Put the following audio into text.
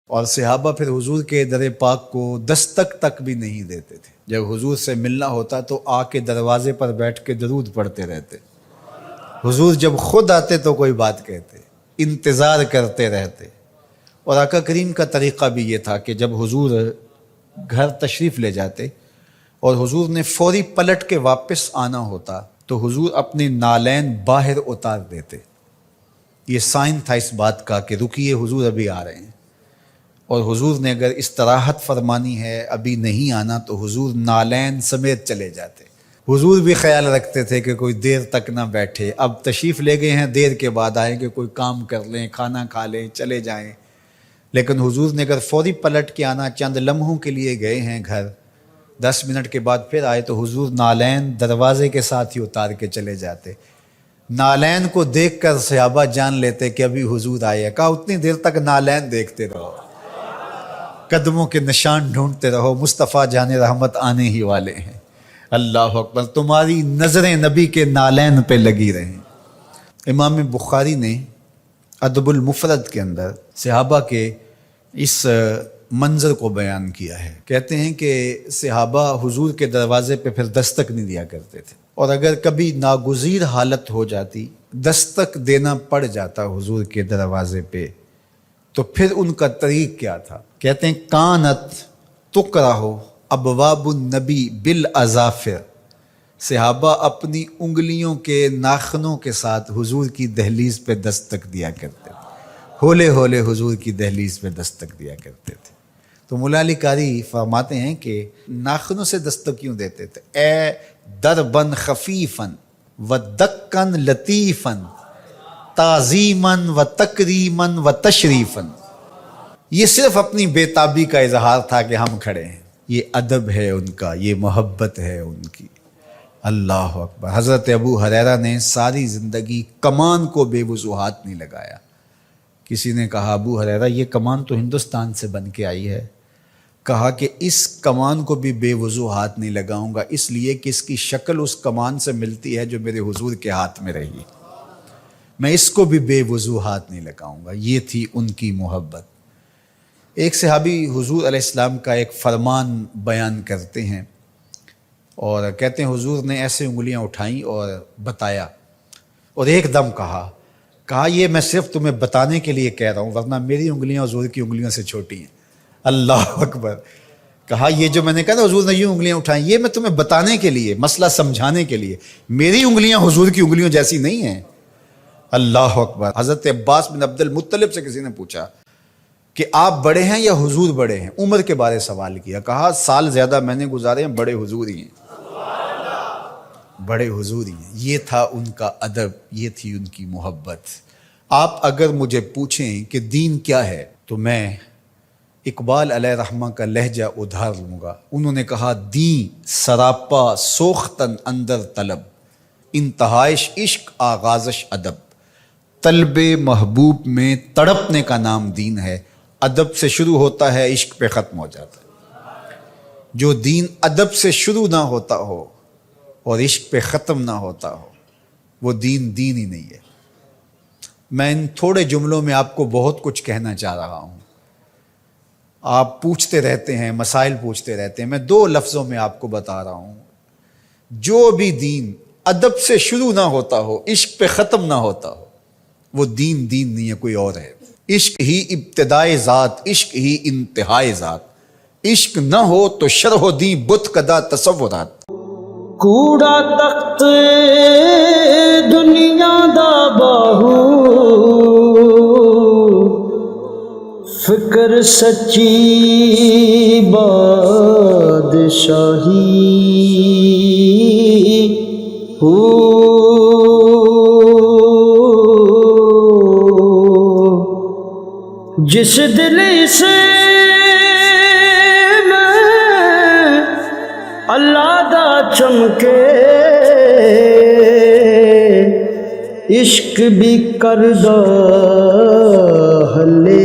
اور صحابہ پھر حضور کے در پاک کو دستک تک بھی نہیں دیتے تھے۔ جب حضور سے ملنا ہوتا تو آ کے دروازے پر بیٹھ کے درود پڑھتے رہتے۔ حضور جب خود آتے تو کوئی بات کہتے، انتظار کرتے رہتے۔ اور آقا کریم کا طریقہ بھی یہ تھا کہ جب حضور گھر تشریف لے جاتے اور حضور نے فوری پلٹ کے واپس آنا ہوتا تو حضور اپنے نالین باہر اتار دیتے۔ یہ سائن تھا اس بات کا کہ رکیے، حضور ابھی آ رہے ہیں۔ اور حضور نے اگر استراحت فرمانی ہے، ابھی نہیں آنا، تو حضور نالین سمیت چلے جاتے۔ حضور بھی خیال رکھتے تھے کہ کوئی دیر تک نہ بیٹھے، اب تشریف لے گئے ہیں، دیر کے بعد آئیں کہ کوئی کام کر لیں، کھانا کھا لیں، چلے جائیں۔ لیکن حضور نے اگر فوری پلٹ کے آنا، چند لمحوں کے لیے گئے ہیں گھر، 10 منٹ کے بعد پھر آئے، تو حضور نالین دروازے کے ساتھ ہی اتار کے چلے جاتے۔ نالین کو دیکھ کر صحابہ جان لیتے کہ ابھی حضور آئے۔ کہا اتنی دیر تک نالین دیکھتے رہو، قدموں کے نشان ڈھونڈتے رہو، مصطفیٰ جان رحمت آنے ہی والے ہیں۔ اللہ اکبر، تمہاری نظریں نبی کے نالین پہ لگی رہیں۔ امام بخاری نے ادب المفرد کے اندر صحابہ کے اس منظر کو بیان کیا ہے۔ کہتے ہیں کہ صحابہ حضور کے دروازے پہ پھر دستک نہیں دیا کرتے تھے، اور اگر کبھی ناگزیر حالت ہو جاتی، دستک دینا پڑ جاتا حضور کے دروازے پہ، تو پھر ان کا طریق کیا تھا؟ کہتے ہیں کانت تقرہ ابواب النبی بالاظافر، صحابہ اپنی انگلیوں کے ناخنوں کے ساتھ حضور کی دہلیز پہ دستک دیا کرتے تھے، ہولے ہولے حضور کی دہلیز پہ دستک دیا کرتے تھے۔ تو مولا علی قاری فرماتے ہیں کہ ناخنوں سے دستک کیوں دیتے تھے؟ اے دربن خفیفن و دکن لطیفن تعظیمن و تکریمن و تشریفن۔ یہ صرف اپنی بے تابی کا اظہار تھا کہ ہم کھڑے ہیں، یہ ادب ہے ان کا، یہ محبت ہے ان کی۔ اللہ اکبر۔ حضرت ابو ہریرہ نے ساری زندگی کمان کو بے وضوحات نہیں لگایا۔ کسی نے کہا ابو ہریرہ یہ کمان تو ہندوستان سے بن کے آئی ہے۔ کہا کہ اس کمان کو بھی بے وضوحات نہیں لگاؤں گا، اس لیے کہ اس کی شکل اس کمان سے ملتی ہے جو میرے حضور کے ہاتھ میں رہی، میں اس کو بھی بے وضوحات نہیں لگاؤں گا۔ یہ تھی ان کی محبت۔ ایک صحابی حضور علیہ السلام کا ایک فرمان بیان کرتے ہیں اور کہتے ہیں حضور نے ایسے انگلیاں اٹھائیں اور بتایا، اور ایک دم کہا یہ میں صرف تمہیں بتانے کے لیے کہہ رہا ہوں، ورنہ میری انگلیاں حضور کی انگلیوں سے چھوٹی ہیں۔ اللہ اکبر۔ کہا یہ جو میں نے کہا حضور نے یوں انگلیاں اٹھائیں، یہ میں تمہیں بتانے کے لیے، مسئلہ سمجھانے کے لیے، میری انگلیاں حضور کی انگلیوں جیسی نہیں ہیں۔ اللہ اکبر۔ حضرت عباس بن عبد المطلب سے کسی نے پوچھا کہ آپ بڑے ہیں یا حضور بڑے ہیں؟ عمر کے بارے سوال کیا۔ کہا سال زیادہ میں نے گزارے ہیں، بڑے حضور ہی ہیں، بڑے حضور ہی ہیں۔ یہ تھا ان کا ادب، یہ تھی ان کی محبت۔ آپ اگر مجھے پوچھیں کہ دین کیا ہے تو میں اقبال علیہ رحمہ کا لہجہ ادھار لوں گا۔ انہوں نے کہا دین سراپا سوختن اندر طلب، انتہائش عشق آغازش ادب۔ طلب محبوب میں تڑپنے کا نام دین ہے، ادب سے شروع ہوتا ہے، عشق پہ ختم ہو جاتا ہے۔ جو دین ادب سے شروع نہ ہوتا ہو اور عشق پہ ختم نہ ہوتا ہو، وہ دین ہی نہیں ہے۔ میں ان تھوڑے جملوں میں آپ کو بہت کچھ کہنا چاہ رہا ہوں۔ آپ پوچھتے رہتے ہیں، مسائل پوچھتے رہتے ہیں، میں 2 لفظوں میں آپ کو بتا رہا ہوں۔ جو بھی دین ادب سے شروع نہ ہوتا ہو، عشق پہ ختم نہ ہوتا ہو، وہ دین نہیں ہے، کوئی اور ہے۔ عشق ہی ابتدائے ذات، عشق ہی انتہائے ذات، عشق نہ ہو تو شرح دین بت کدا تصورات۔ کوڑا تخت دنیا دا باہو، فکر سچی بادشاہی ہو۔ جس دل سے میں اللہ دا چمکے، عشق بھی کردہ ہلے۔